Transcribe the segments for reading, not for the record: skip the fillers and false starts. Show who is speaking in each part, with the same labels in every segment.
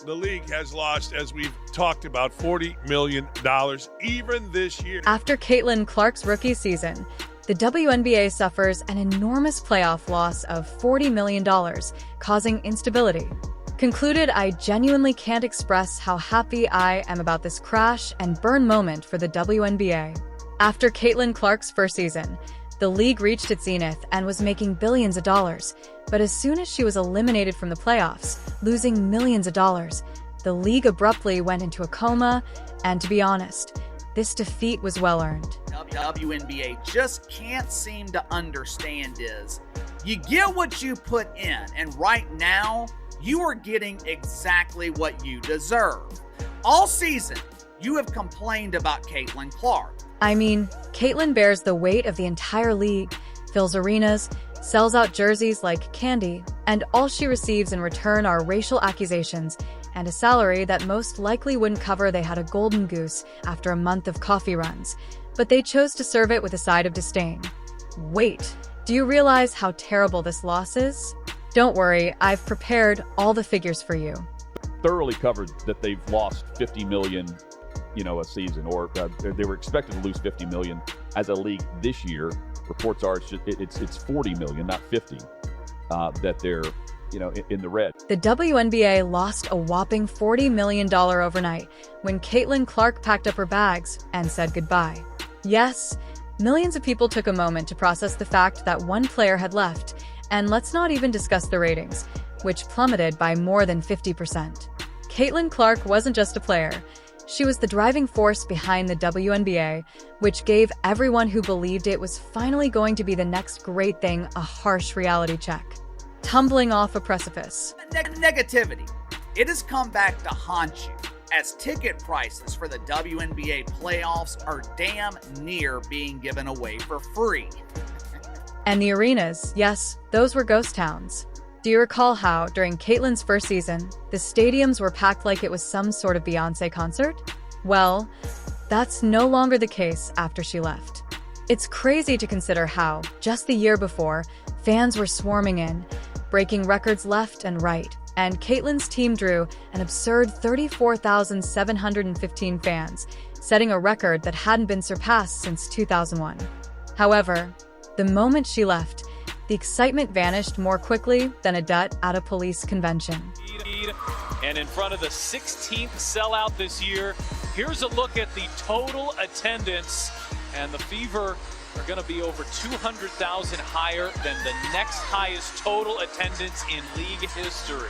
Speaker 1: The league has lost, as we've talked about, $40 million even this year.
Speaker 2: After Caitlin Clark's rookie season, the WNBA suffers an enormous playoff loss of $40 million, causing instability. Concluded, I genuinely can't express how happy I am about this crash and burn moment for the WNBA. After Caitlin Clark's first season, the league reached its zenith and was making billions of dollars. But as soon as she was eliminated from the playoffs, losing millions of dollars, the league abruptly went into a coma, and to be honest, this defeat was well-earned.
Speaker 3: WNBA just can't seem to understand is, you get what you put in, and right now, you are getting exactly what you deserve. All season, you have complained about Caitlin Clark.
Speaker 2: I mean, Caitlin bears the weight of the entire league, fills arenas, sells out jerseys like candy, and all she receives in return are racial accusations and a salary that most likely wouldn't cover. They had a golden goose after a month of coffee runs, but they chose to serve it with a side of disdain. Wait, do you realize how terrible this loss is? Don't worry, I've prepared all the figures for you.
Speaker 4: Thoroughly covered that they've lost $50 million, a season, or they were expected to lose $50 million as a league this year. Reports are it's 40 million, not 50, that they're in the red.
Speaker 2: The WNBA lost a whopping $40 million overnight when Caitlin Clark packed up her bags and said goodbye. Yes, millions of people took a moment to process the fact that one player had left, and let's not even discuss the ratings, which plummeted by more than 50%. Caitlin Clark wasn't just a player. She was the driving force behind the WNBA, which gave everyone who believed it was finally going to be the next great thing a harsh reality check. Tumbling off a precipice.
Speaker 3: Negativity. It has come back to haunt you, as ticket prices for the WNBA playoffs are damn near being given away for free.
Speaker 2: And the arenas, yes, those were ghost towns. Do you recall how, during Caitlin's first season, the stadiums were packed like it was some sort of Beyoncé concert? Well, that's no longer the case after she left. It's crazy to consider how, just the year before, fans were swarming in, breaking records left and right, and Caitlin's team drew an absurd 34,715 fans, setting a record that hadn't been surpassed since 2001. However, the moment she left, the excitement vanished more quickly than a dut at a police convention.
Speaker 5: And in front of the 16th sellout this year, here's a look at the total attendance. And the Fever are going to be over 200,000 higher than the next highest total attendance in league history.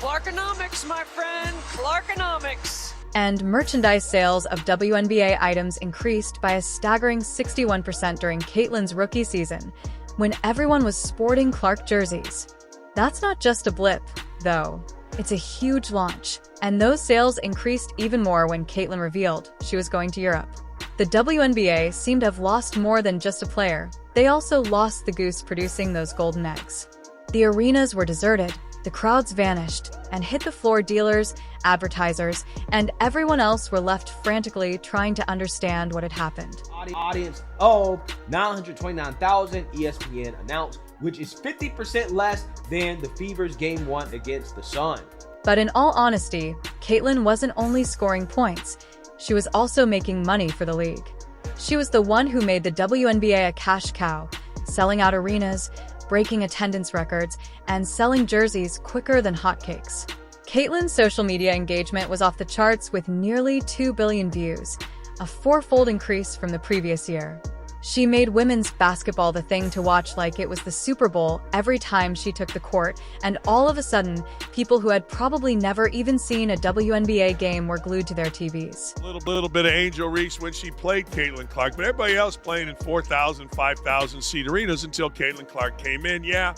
Speaker 6: Clarkonomics, my friend, Clarkonomics.
Speaker 2: And merchandise sales of WNBA items increased by a staggering 61% during Caitlin's rookie season, when everyone was sporting Clark jerseys. That's not just a blip, though. It's a huge launch, and those sales increased even more when Caitlin revealed she was going to Europe. The WNBA seemed to have lost more than just a player. They also lost the goose producing those golden eggs. The arenas were deserted, the crowds vanished, and hit the floor dealers, advertisers, and everyone else were left frantically trying to understand what had happened.
Speaker 7: Audience of 929,000, ESPN announced, which is 50% less than the Fever's Game 1 against the Sun.
Speaker 2: But in all honesty, Caitlin wasn't only scoring points, she was also making money for the league. She was the one who made the WNBA a cash cow, selling out arenas, breaking attendance records, and selling jerseys quicker than hotcakes. Caitlin's social media engagement was off the charts with nearly 2 billion views, a fourfold increase from the previous year. She made women's basketball the thing to watch like it was the Super Bowl every time she took the court, and all of a sudden, people who had probably never even seen a WNBA game were glued to their TVs.
Speaker 1: A little bit of Angel Reese when she played Caitlin Clark, but everybody else playing in 4,000, 5,000 seat arenas until Caitlin Clark came in. Yeah,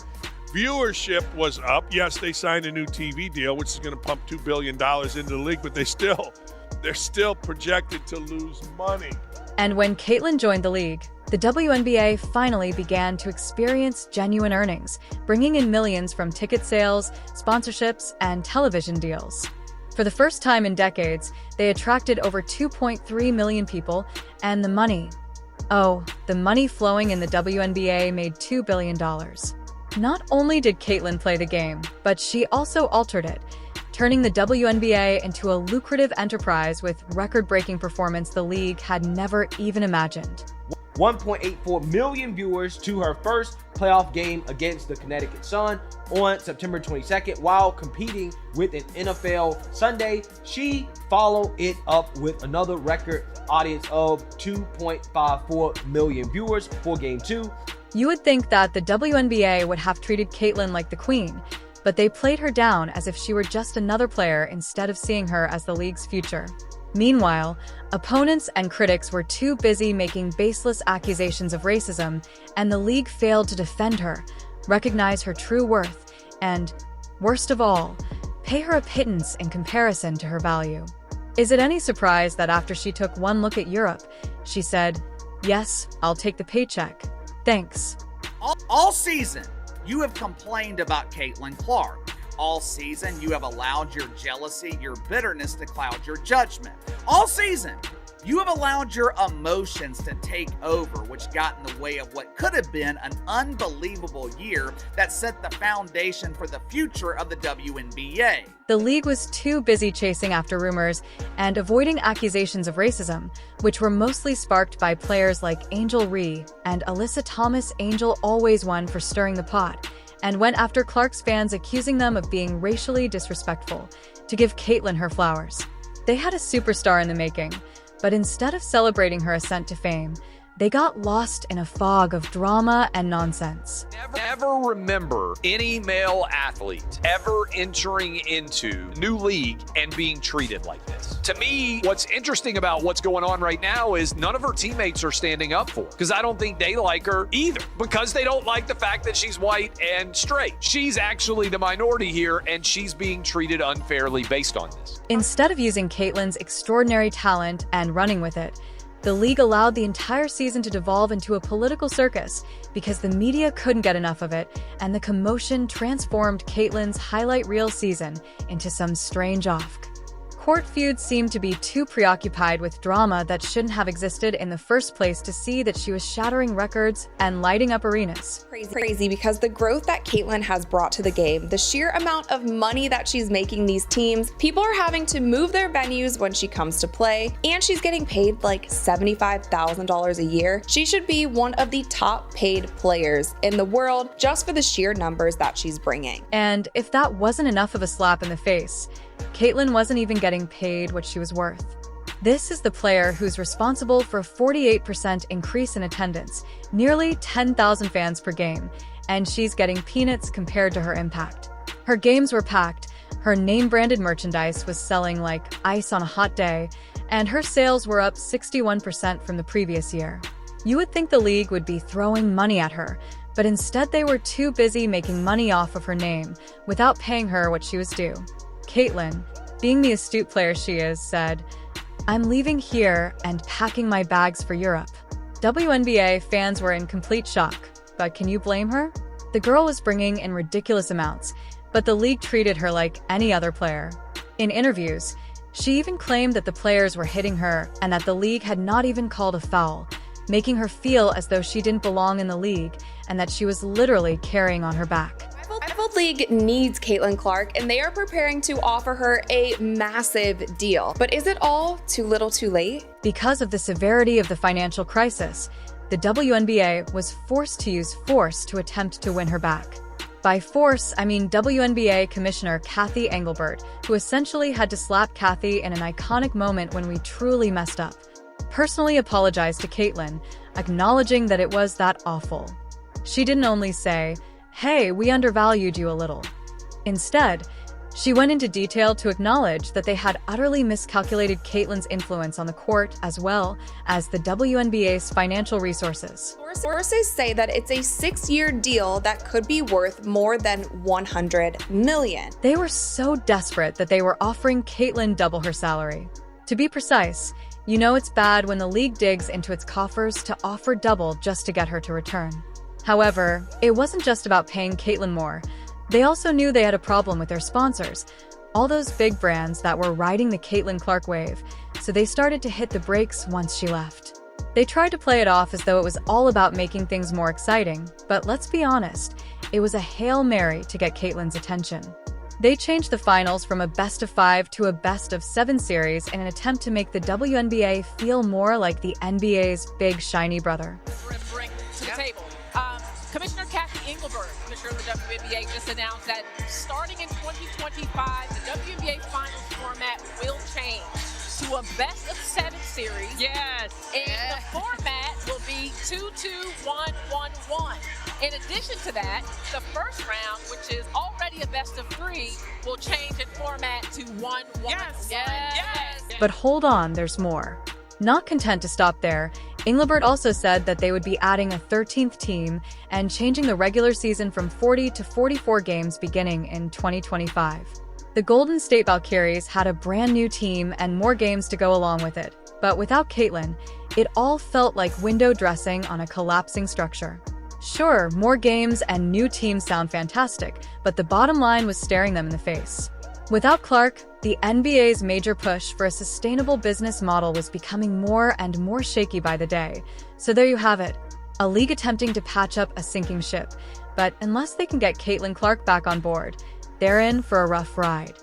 Speaker 1: viewership was up. Yes, they signed a new TV deal, which is going to pump $2 billion into the league, but they're still projected to lose money.
Speaker 2: And when Caitlin joined the league, the WNBA finally began to experience genuine earnings, bringing in millions from ticket sales, sponsorships, and television deals. For the first time in decades, they attracted over 2.3 million people, and the money flowing in the WNBA made $2 billion. Not only did Caitlin play the game, but she also altered it, turning the WNBA into a lucrative enterprise with record-breaking performance the league had never even imagined.
Speaker 7: 1.84 million viewers to her first playoff game against the Connecticut Sun on September 22nd. While competing with an NFL Sunday, she followed it up with another record audience of 2.54 million viewers for Game 2.
Speaker 2: You would think that the WNBA would have treated Caitlin like the queen, but they played her down as if she were just another player instead of seeing her as the league's future. Meanwhile, opponents and critics were too busy making baseless accusations of racism, and the league failed to defend her, recognize her true worth, and, worst of all, pay her a pittance in comparison to her value. Is it any surprise that after she took one look at Europe, she said, "Yes, I'll take the paycheck. Thanks."
Speaker 3: All season, you have complained about Caitlin Clark. All season, you have allowed your jealousy, your bitterness to cloud your judgment. All season, you have allowed your emotions to take over, which got in the way of what could have been an unbelievable year that set the foundation for the future of the WNBA.
Speaker 2: The league was too busy chasing after rumors and avoiding accusations of racism, which were mostly sparked by players like Angel Ree and Alyssa Thomas. Angel always won for stirring the pot, and went after Clark's fans, accusing them of being racially disrespectful, to give Caitlin her flowers. They had a superstar in the making, but instead of celebrating her ascent to fame, they got lost in a fog of drama and nonsense.
Speaker 8: Never remember any male athlete ever entering into new league and being treated like this. To me, what's interesting about what's going on right now is none of her teammates are standing up for her, because I don't think they like her either, because they don't like the fact that she's white and straight. She's actually the minority here, and she's being treated unfairly based on this.
Speaker 2: Instead of using Caitlin's extraordinary talent and running with it, the league allowed the entire season to devolve into a political circus because the media couldn't get enough of it, and the commotion transformed Caitlin's highlight reel season into some strange off. Court feuds seemed to be too preoccupied with drama that shouldn't have existed in the first place to see that she was shattering records and lighting up arenas.
Speaker 9: Crazy because the growth that Caitlin has brought to the game, the sheer amount of money that she's making these teams, people are having to move their venues when she comes to play, and she's getting paid like $75,000 a year. She should be one of the top paid players in the world just for the sheer numbers that she's bringing.
Speaker 2: And if that wasn't enough of a slap in the face, Caitlin wasn't even getting paid what she was worth. This is the player who's responsible for a 48% increase in attendance, nearly 10,000 fans per game, and she's getting peanuts compared to her impact. Her games were packed, her name-branded merchandise was selling like ice on a hot day, and her sales were up 61% from the previous year. You would think the league would be throwing money at her, but instead they were too busy making money off of her name without paying her what she was due. Caitlin, being the astute player she is, said, "I'm leaving here and packing my bags for Europe." WNBA fans were in complete shock, but can you blame her? The girl was bringing in ridiculous amounts, but the league treated her like any other player. In interviews, she even claimed that the players were hitting her and that the league had not even called a foul, making her feel as though she didn't belong in the league and that she was literally carrying on her back.
Speaker 9: Rival League needs Caitlin Clark, and they are preparing to offer her a massive deal. But is it all too little too late?
Speaker 2: Because of the severity of the financial crisis, the WNBA was forced to use force to attempt to win her back. By force, I mean WNBA Commissioner Kathy Engelbert, who essentially had to slap Kathy in an iconic moment when we truly messed up. Personally apologized to Caitlin, acknowledging that it was that awful. She didn't only say, "Hey, we undervalued you a little." Instead, she went into detail to acknowledge that they had utterly miscalculated Caitlin's influence on the court as well as the WNBA's financial resources.
Speaker 9: Sources say that it's a 6-year deal that could be worth more than $100 million.
Speaker 2: They were so desperate that they were offering Caitlin double her salary. To be precise, you know it's bad when the league digs into its coffers to offer double just to get her to return. However, it wasn't just about paying Caitlin more. They also knew they had a problem with their sponsors, all those big brands that were riding the Caitlin Clark wave, so they started to hit the brakes once she left. They tried to play it off as though it was all about making things more exciting, but let's be honest, it was a Hail Mary to get Caitlin's attention. They changed the finals from a best-of-5 to a best-of-7 series in an attempt to make the WNBA feel more like the NBA's big shiny brother.
Speaker 10: Bring to the table. Commissioner Kathy Engelberg, Commissioner of the WNBA, just announced that starting in 2025, the WNBA Finals format will change to a best-of-7 series.
Speaker 6: Yes.
Speaker 10: And the format will be 2-2-1-1-1. In addition to that, the first round, which is already a best-of-3, will change in format to 1-1-1.
Speaker 6: Yes.
Speaker 2: But hold on, there's more. Not content to stop there, Engelbert also said that they would be adding a 13th team and changing the regular season from 40 to 44 games beginning in 2025. The Golden State Valkyries had a brand new team and more games to go along with it, but without Caitlin, it all felt like window dressing on a collapsing structure. Sure, more games and new teams sound fantastic, but the bottom line was staring them in the face. Without Clark, the NBA's major push for a sustainable business model was becoming more and more shaky by the day. So there you have it, a league attempting to patch up a sinking ship. But unless they can get Caitlin Clark back on board, they're in for a rough ride.